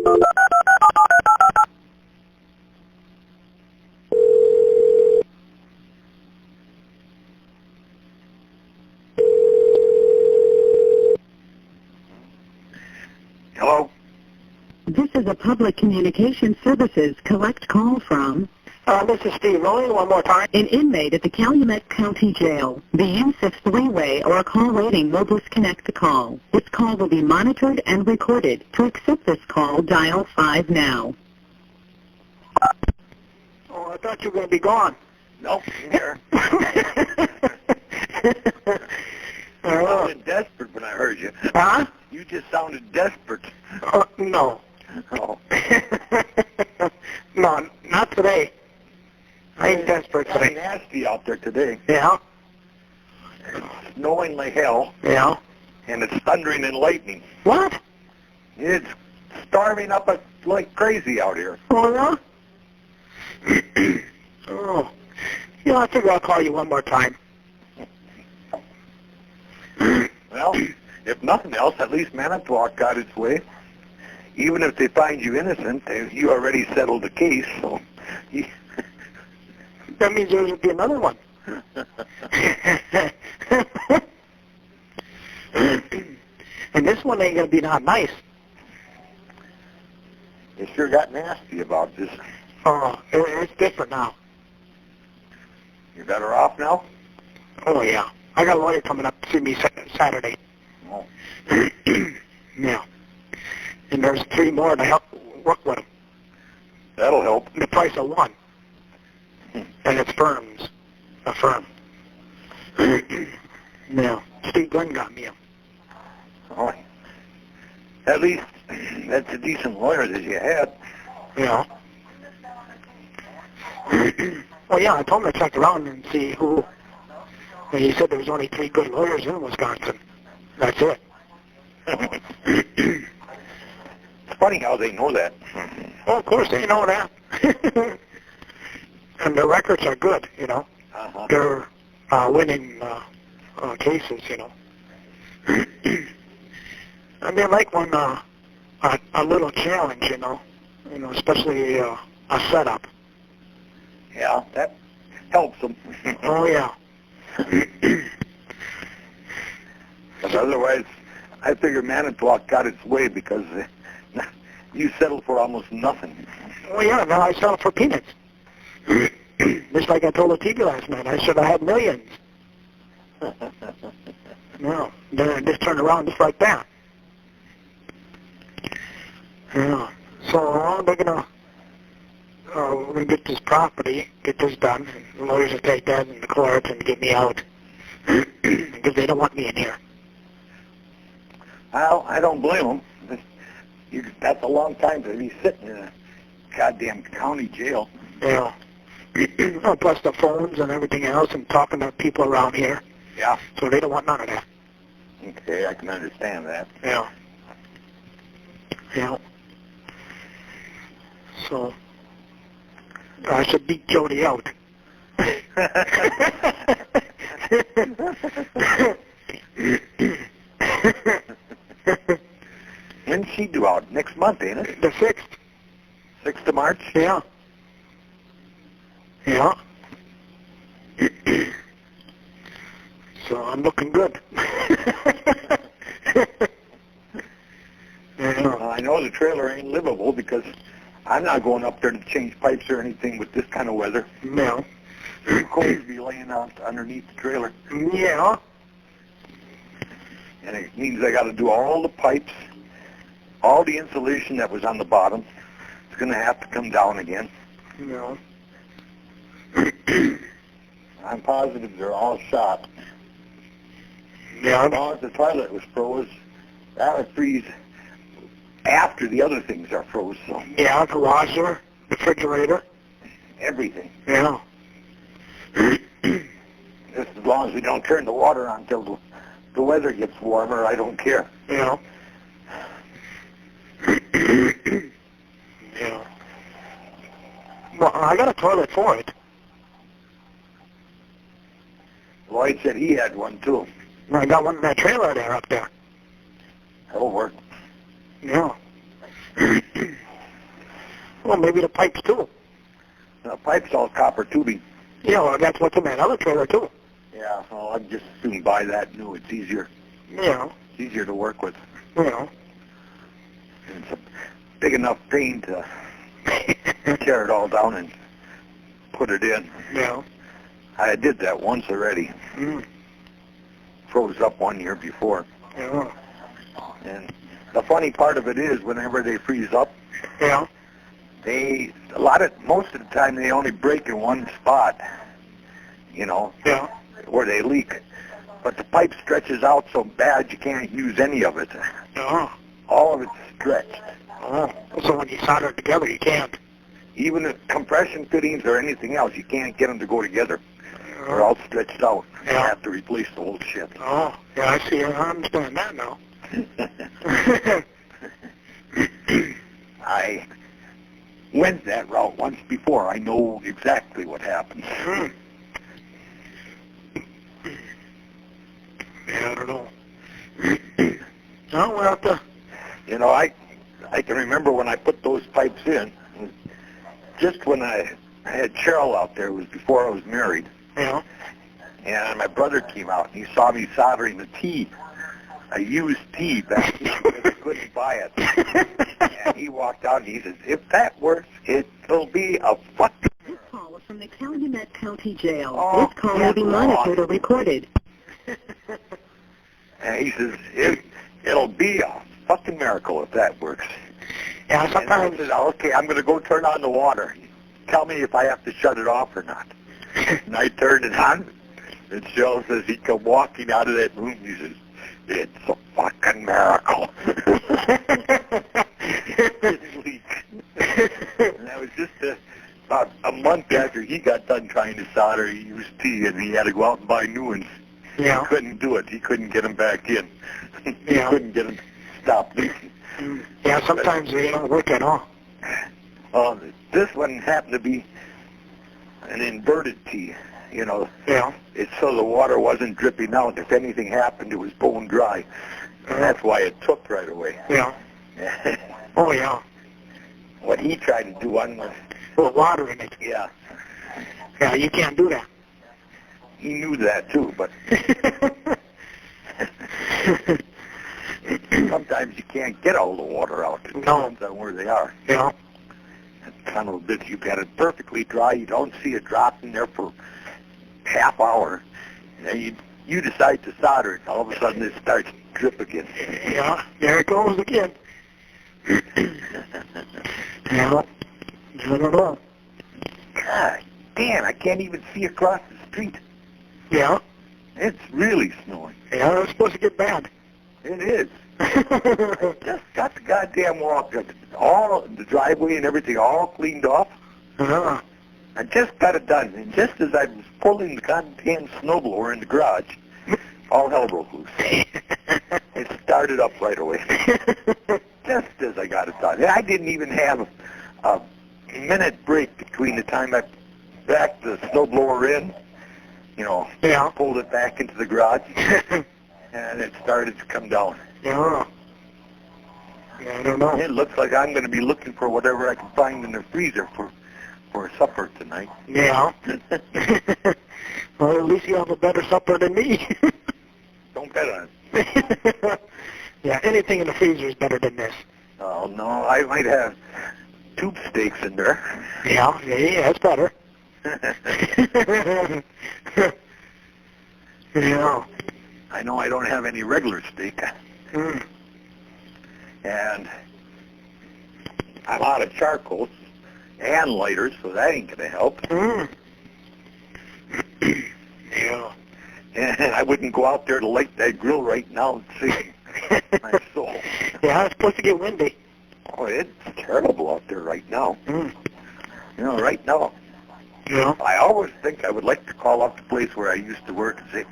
Hello? This is a public communication services collect call from This is Steve. Rollie, one more time. an inmate at the Calumet County Jail. The use of three-way or call waiting will disconnect the call. This call will be monitored and recorded. To accept this call, dial 5 now. Oh, I thought you were going to be gone. Nope, I'm here. You sounded desperate when I heard you. Huh? You just sounded desperate. No. Oh. No, not today. I ain't desperate It's today. nasty out there today. Yeah? It's snowing like hell, Yeah? and it's thundering and lightning. What? It's storming up like crazy out here. Oh, yeah? Oh. Yeah, I figure I'll call you one more time. Well, if nothing else, at least Manitowoc got its way. Even if they find you innocent, you already settled the case, so... That means there will be another one. And this one ain't going to be not nice. It sure got nasty about this. Oh, it's different now. You're better off now? Oh, yeah. I got a lawyer coming up to see me Saturday. Oh. Yeah. And there's 3 more to help work with them. That'll help. The price of one. And it's firms. A firm. Yeah. Steve Glenn got me a. Oh. At least that's a decent lawyer that you had. Yeah. Well, yeah, I told him to check around and see who. And he said there was only 3 good lawyers in Wisconsin. That's it. It's funny how they know that. Well, of course, they know that. And their records are good, you know. Uh-huh. They're winning cases, you know. And they like one a little challenge, you know. You know, especially a setup. Yeah, that helps them. Oh, yeah. But otherwise, I figure Manitowoc got its way because you settled for almost nothing. Well, yeah, now I sell for peanuts. Just like I told the TV last night, I should have had millions. No, then I just turned around just like that. Yeah. So they're gonna we're gonna get this property, get this done. And the lawyers will take that in the courts and get me out because they don't want me in here. Well, I don't blame them. That's a long time to be sitting in a goddamn county jail. Yeah. Oh, plus the phones and everything else and talking to people around here. Yeah. So they don't want none of that. Okay, I can understand that. Yeah. Yeah. So I should beat Jody out. When's she due out? Next month, ain't it? The 6th. 6th of March? Yeah. Yeah. So I'm looking good. Well, I know the trailer ain't livable because I'm not going up there to change pipes or anything with this kind of weather. No. It's cold to be laying out underneath the trailer. Yeah. And it means I got to do all the pipes, all the insulation that was on the bottom. It's going to have to come down again. No. I'm positive they're all shot. Yeah. As long as the toilet was froze, that would freeze after the other things are froze. So Yeah, the washer, refrigerator. everything. Yeah. Just as long as we don't turn the water on until the weather gets warmer, I don't care. Yeah. Yeah. Well, I got a toilet for it. Lloyd said he had one too. I got one in that trailer there up there. That'll work. Yeah. Well, maybe the pipes too. The pipe's all copper tubing. Yeah, well, that's what's in that other trailer too. Yeah, well, I'd just soon buy that new. It's easier. Yeah. It's easier to work with. Yeah. And it's a big enough pain to tear it all down and put it in. Yeah. I did that once already. Mm. Froze up one year before. Yeah. And the funny part of it is, whenever they freeze up, Yeah. most of the time they only break in one spot, you know, Yeah. where they leak. But the pipe stretches out so bad you can't use any of it. Yeah. All of it's stretched. Oh. So when you solder it together, you can't. Even the compression fittings or anything else, you can't get them to go together. They're Oh. all stretched out. You Yeah. have to replace the whole shit. Oh. Yeah, I see. I understand that now. I went that route once before. I know exactly what happens. Mm. Yeah, I don't know. No, we'll have to... You know, I can remember when I put those pipes in, just when I had Cheryl out there, it was before I was married, Yeah. and my brother came out and he saw me soldering the T, a used T back then because I couldn't buy it. And he walked out and he says, if that works, it'll be a fucking... This call is from the Calumet County Jail. Oh, This call may be yeah. monitored or recorded. And he says, it'll be a fucking miracle if that works. Yeah, And sometimes... I said, okay, I'm going to go turn on the water. Tell me if I have to shut it off or not. And I turned it on, and Cheryl says he come walking out of that room. He says, it's a fucking miracle. It didn't leak. And that was just about a month after he got done trying to solder. He used T, and he had to go out and buy new ones. Yeah. He couldn't do it. He couldn't get them back in. He Yeah. couldn't get them to stop leaking. Yeah, sometimes they don't work at all. This one happened to be an inverted T. You know, Yeah. it's so the water wasn't dripping out. If anything happened, it was bone dry. And that's why it took right away. Yeah. Oh, yeah. What he tried to do on was, Put water in it. yeah, Yeah, you can't do that. he knew that too, but sometimes you can't get all the water out. It No. depends on where they are. Yeah. That son of a bitch, you've had it perfectly dry. You don't see it dropping there for half hour. And then you decide to solder it. All of a sudden it starts to drip again. Yeah. There it goes again. Yeah. I don't know. God damn, I can't even see across the street. Yeah. It's really snowing. Yeah, it's supposed to get bad. It is. I just got the goddamn walk, all the driveway and everything all cleaned off. Yeah. I just got it done, and just as I was pulling the goddamn snowblower in the garage, all hell broke loose. It started up right away, just as I got it done. And I didn't even have a minute break between the time I backed the snowblower in, you know, Yeah. pulled it back into the garage, and it started to come down. Yeah. Yeah, I don't know. It looks like I'm going to be looking for whatever I can find in the freezer for supper tonight. Yeah. Well, at least you have a better supper than me. Don't bet on it. Yeah, anything in the freezer is better than this. Oh, no, I might have tube steaks in there. Yeah, that's better. Yeah. I know I don't have any regular steak, Mm. and I'm out of charcoal and lighters, so that ain't going to help. Mm. Yeah. And I wouldn't go out there to light that grill right now and see my soul. Yeah, it's supposed to get windy. Oh, it's terrible out there right now. Mm. You know, right now, Yeah. I always think I would like to call up the place where I used to work and say,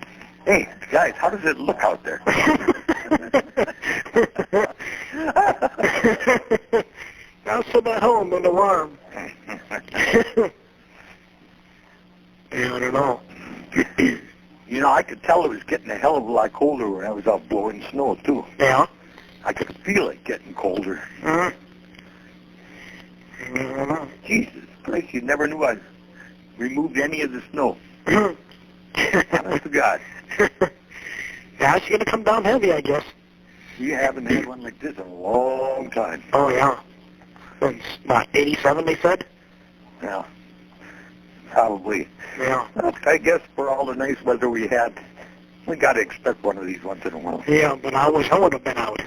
hey, guys, how does it look out there? I'll sit at home in the warm. Yeah, I don't know. You know, I could tell it was getting a hell of a lot colder when I was out blowing snow, too. Yeah. I could feel it getting colder. Mm. I don't know. Jesus Christ, you never knew I removed any of the snow. Honest to God. Yeah, it's going to come down heavy, I guess. We haven't had one like this in a long time. Oh, yeah. Since, what, 87, they said? Yeah. Probably. Yeah. Well, I guess for all the nice weather we had, we got to expect one of these once in a while. Yeah, but I wish I would have been out.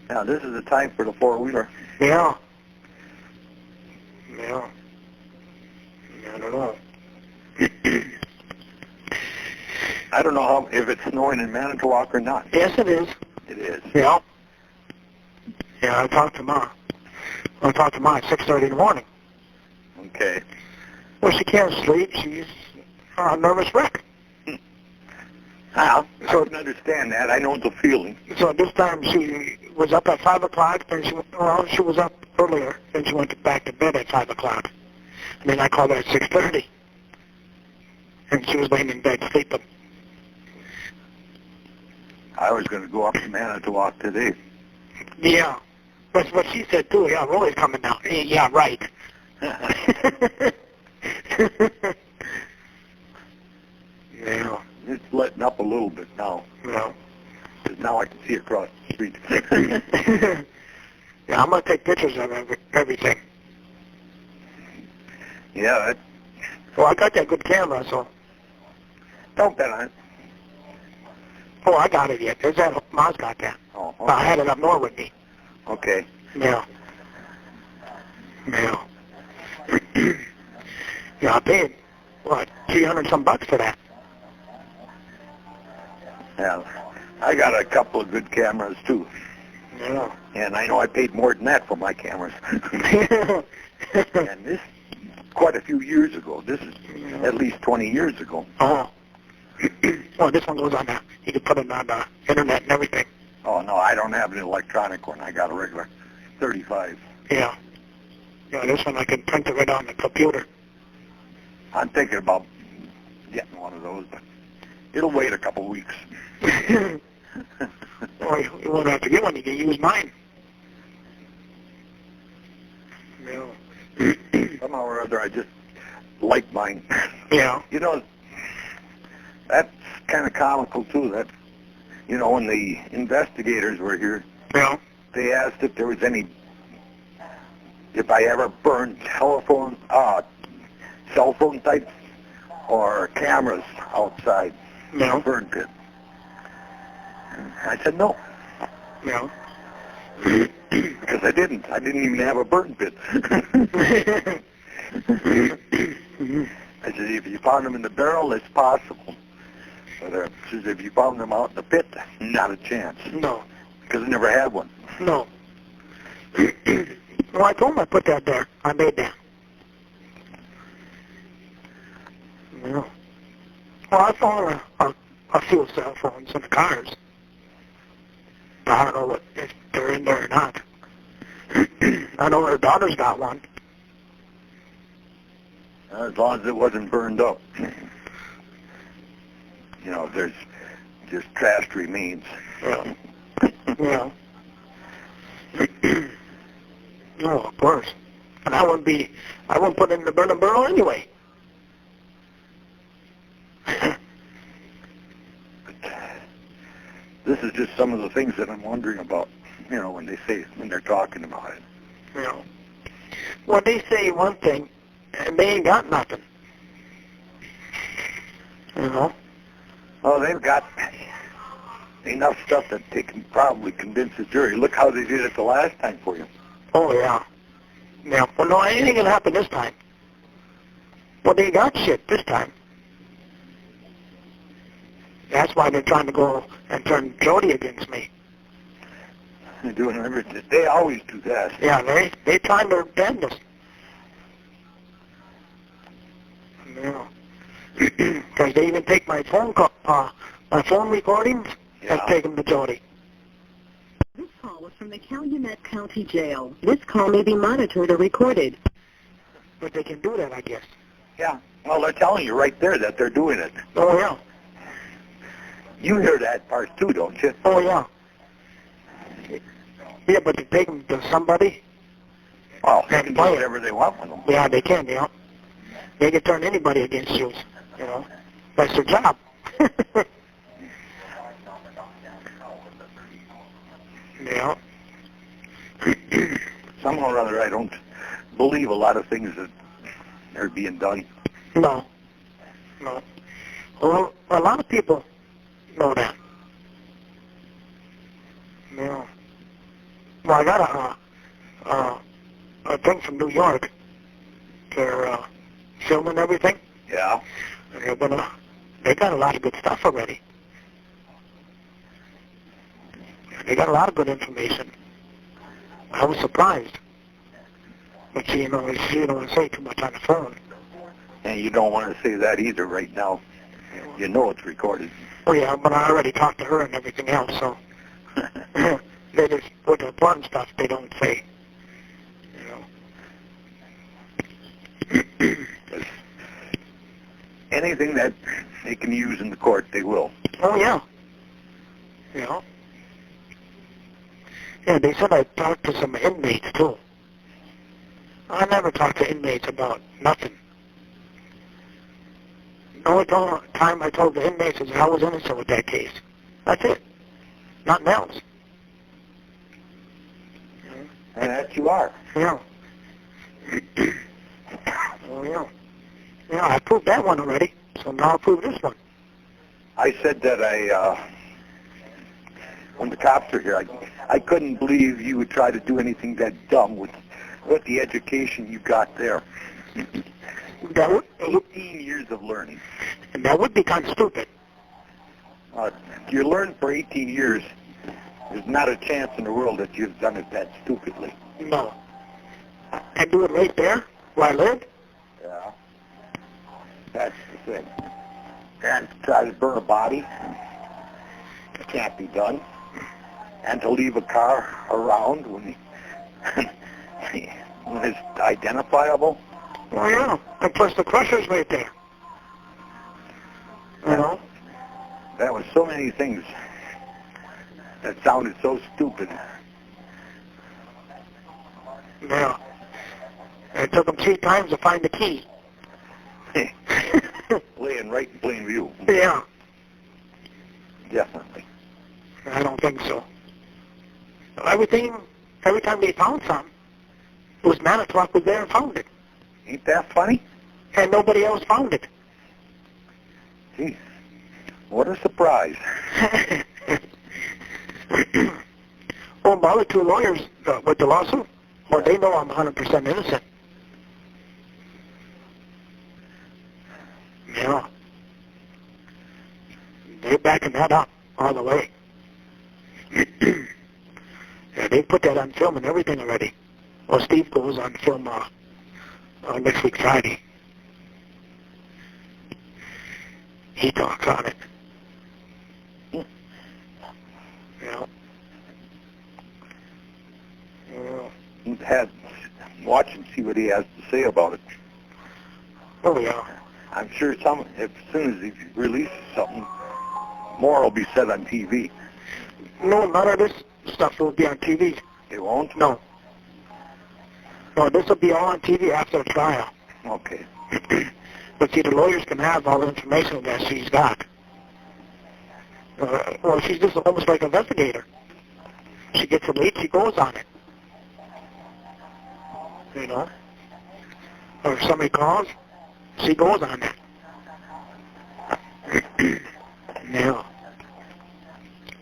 Now, this is the time for the four-wheeler. Yeah. Yeah. I don't know. I don't know if it's snowing in Manitowoc or not. Yes, it is. It is. Yeah. Yeah, I talked to Ma. At 6:30 in the morning. Okay. Well, she can't sleep. She's a nervous wreck. Well, I So- can understand that. I know the feeling. So this time she was up at 5 o'clock, and she was up earlier, and she went back to bed at 5 o'clock. And then I called her at 6:30, and she was laying in bed sleeping. I was going to go up to Manitowoc today. Yeah. That's what she said, too. Yeah, Rollie's coming now. Yeah, right. Yeah. It's letting up a little bit now. Yeah. Because now I can see across the street. Yeah, I'm going to take pictures of everything. Yeah, that, Well, I got that good camera, so... don't bet on it. Oh, I got it yet. There's that. Ma's got that. Oh, I okay. had it up north with me. Okay. Yeah. Yeah. Yeah, I paid, what, 300 some bucks for that. Yeah. I got a couple of good cameras, too. Yeah. And I know I paid more than that for my cameras. And this, quite a few years ago. This is at least 20 years ago. Oh. Well, this one goes on the, you can put it on the internet and everything. Oh, no, I don't have an electronic one. I got a regular 35. Yeah. Yeah, this one I can print it right on the computer. I'm thinking about getting one of those, but it'll wait a couple weeks. Well, you won't have to get one. You can use mine. Yeah. Somehow or other, I just like mine. Yeah. You know, that's kind of comical, too. That, you know, when the investigators were here, Yeah. they asked if there was any, if I ever burned cell phone types or cameras outside in Yeah. a burn pit. And I said no, Yeah. because I didn't. I didn't even have a burn pit. I said, if you found them in the barrel, it's possible. But if you found them out in the pit, not a chance. No. Because I never had one. No. Well, I told him I put that there. I made that. Yeah. Well, I found a few cell phones in the cars. But I don't know if they're in there or not. I know her daughter's got one. As long as it wasn't burned up. You know, if there's just trashed remains. Yeah. Yeah. No, of course. And I wouldn't put it in the burning barrel anyway. This is just some of the things that I'm wondering about, you know, when they're talking about it. You know. Well, they say one thing, and they ain't got nothing. You know? Oh, they've got enough stuff that they can probably convince the jury. Look how they did it the last time for you. Oh, yeah. Yeah. Well, no, anything can happen this time. Well, they got shit this time. That's why they're trying to go and turn Jody against me. They're doing everything. They always do that. Yeah, they trying to bend us. Yeah. Because they even take my phone recordings and Yeah. take them to Jody. This call was from the Calumet County Jail. This call may be monitored or recorded. But they can do that, I guess. Yeah. Well, they're telling you right there that they're doing it. Oh, yeah. You hear that part too, don't you? Oh, yeah. Yeah, but they take them to somebody. Well, they And can do play it. whatever they want with them. Yeah, they can, you know. They can turn anybody against you, you know. That's their job. Yeah. Somehow or other, I don't believe a lot of things that are being done. No. No. Well, a lot of people know that. Yeah. Well, I got a thing from New York. They're filming everything. Yeah. And they're gonna, they got a lot of good stuff already. They got a lot of good information. I was surprised. But you know, you don't want to say too much on the phone. And you don't want to say that either right now. You know it's recorded. Oh yeah, but I already talked to her and everything else, so they just put the important stuff they don't say. You know. 'Cause anything that they can use in the court, they will. Oh yeah. You know. Yeah, they said I talked to some inmates too. I never talked to inmates about nothing. The only time I told the inmates is I was innocent with that case. That's it. Nothing else. And that you are. Yeah. Oh yeah. Yeah, I proved that one already, so now I'll prove this one. I said that when the cops are here, I couldn't believe you would try to do anything that dumb with the education you got there. That would, 18 years of learning. and that would be kind of stupid. You learn for 18 years. There's not a chance in the world that you've done it that stupidly. No. And do it right there, where I lived? Yeah. That's the thing. And try to burn a body. It can't be done. And to leave a car around when it's identifiable. Oh yeah. And plus the crusher's right there. You know? That was so many things that sounded so stupid. Yeah. And it took them 3 times to find the key. Laying right in plain view. Yeah. Definitely. I don't think so. Every time they found something, it was Manitowoc was there and found it. Ain't that funny? And nobody else found it. Gee, what a surprise. Well, my other 2 lawyers with the lawsuit, well, they know I'm 100% innocent. Yeah. They're backing that up all the way. Yeah, they put that on film and everything already. Well, Steve goes on film next week Friday. He talks on it. You know. Watch and see what he has to say about it. Oh yeah. I'm sure as soon as he releases something, more will be said on TV. No, none of this stuff will be on TV. It won't? No. No, this will be all on TV after the trial. Okay. But see, the lawyers can have all the information that she's got. Well, she's just almost like an investigator. She gets a lead, she goes on it. You know? Or if somebody calls, she goes on it. Yeah.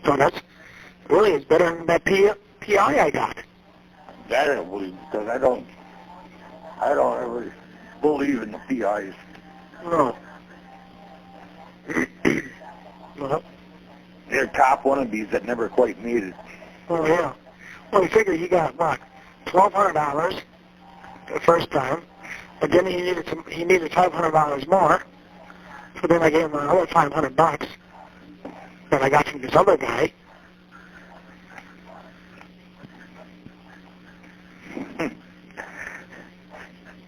So that's really is better than that PI I got. That I don't believe, because I don't ever believe in the PIs. No. Well, They're top wannabes that never quite made it. oh yeah. Well, you figure he got what, $1,200 the first time, and then he needed $500 more. So then I gave him another $500 that I got from this other guy.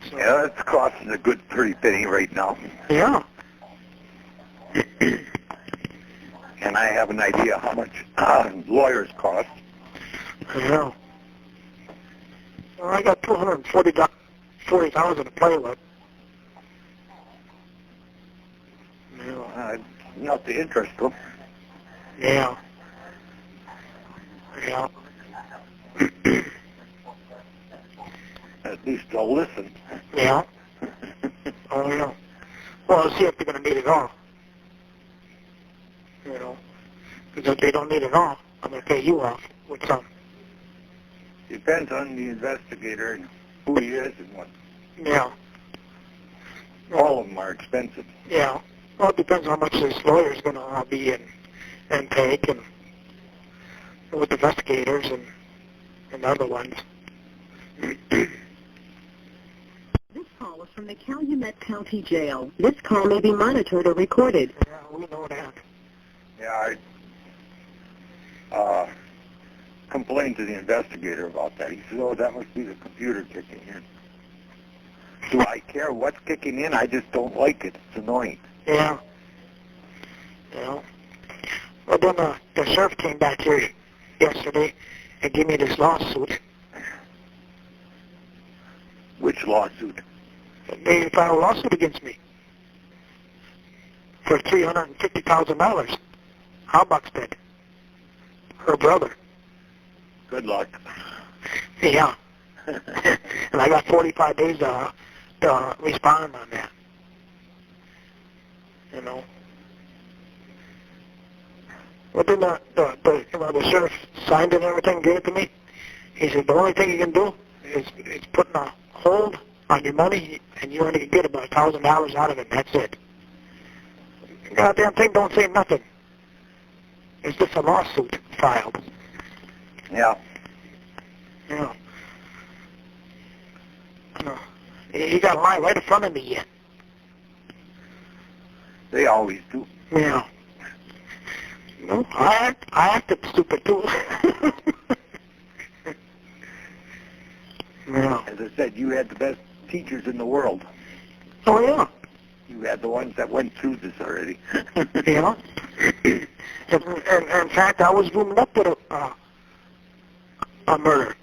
So, Yeah, it's costing a good pretty penny right now. yeah. And I have an idea how much lawyers cost. Yeah. got $240,000 to play with. Enough to interest them. Yeah. Yeah. At least they'll listen. Yeah. Oh, yeah. Well, I'll see if they're going to need it all. You know, because if they don't need it all, I'm going to pay you off with some. Depends on the investigator and who he is and what. Yeah. All of them are expensive. Yeah. Well, it depends how much this lawyer's going to be and take, and with investigators and other ones. This call is from the Calumet County Jail. This call may be monitored or recorded. Yeah, we know that. Yeah, I complained to the investigator about that. He said, oh, that must be the computer kicking in. Do I care what's kicking in? I just don't like it. It's annoying. Yeah. Yeah. Well, then the sheriff came back here yesterday and gave me this lawsuit. Which lawsuit? They filed a lawsuit against me for $350,000. Halbach's dead. Her brother. Good luck. Yeah. And I got 45 days to respond on that. You know. Well, then the sheriff signed it and everything, gave it to me. He said, the only thing you can do is putting a hold on your money, and you only can get about $1,000 out of it, and that's it. The goddamn thing don't say nothing. It's just a lawsuit filed. Yeah. Yeah. He got a lie right in front of me yet. They always do. Yeah. No, I acted stupid too. Yeah. As I said, you had the best teachers in the world. Oh yeah. You had the ones that went through this already. Yeah. And in fact, I was roomed up with a murder.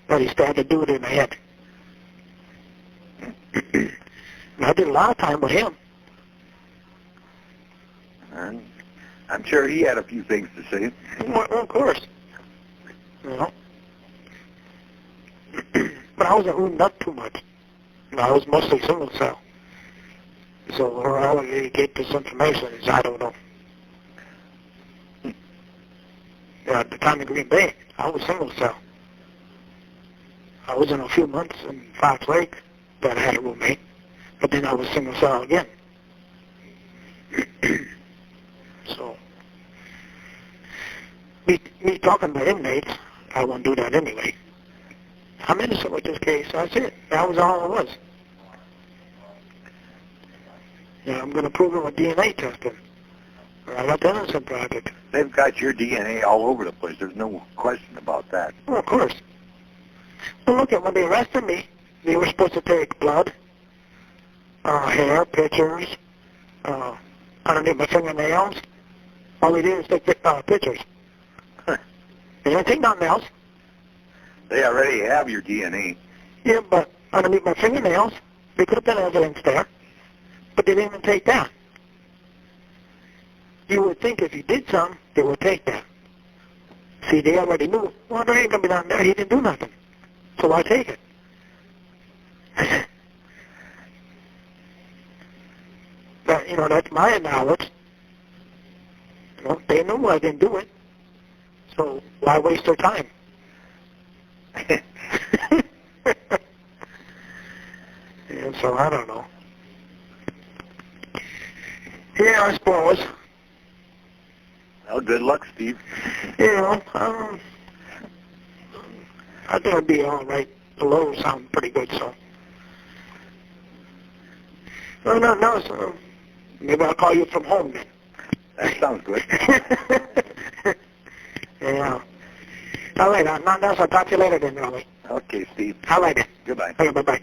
But he stabbed a dude in the head. And I did a lot of time with him. And I'm sure he had a few things to say. Well, of course. You know. But I wasn't roomed up too much. I was mostly single cell. So where I would get this information is I don't know. At the time in Green Bay, I was single cell. I was in a few months in Fox Lake that I had a roommate, but then I was single cell again. So, me talking to inmates, I won't do that anyway. I'm innocent with this case. That's it. That was all it was. Yeah, I'm going to prove it with DNA testing. I got the Innocent Project. They've got your DNA all over the place. There's no question about that. Oh, of course. Well, look at when they arrested me, they were supposed to take blood, hair, pictures, underneath my fingernails. All they did is take pictures. They didn't take nothing else. They already have your DNA. Yeah, but underneath my fingernails, they could have been evidence there, but they didn't even take that. You would think if you did something, they would take that. See, they already knew, well, there ain't going to be nothing there. He didn't do nothing. So I take it. But, you know, that's my knowledge. You know, they knew I didn't do it. So why waste their time? And so I don't know. Yeah, I suppose. Well, good luck, Steve. You know, I think it'll be all right. The low sound pretty good, so. Well, no, so maybe I'll call you from home then. That sounds good. Yeah. All right, nothing else. I'll talk to you later then, Rollie. Okay, Steve. All right then. Goodbye. Okay, bye-bye.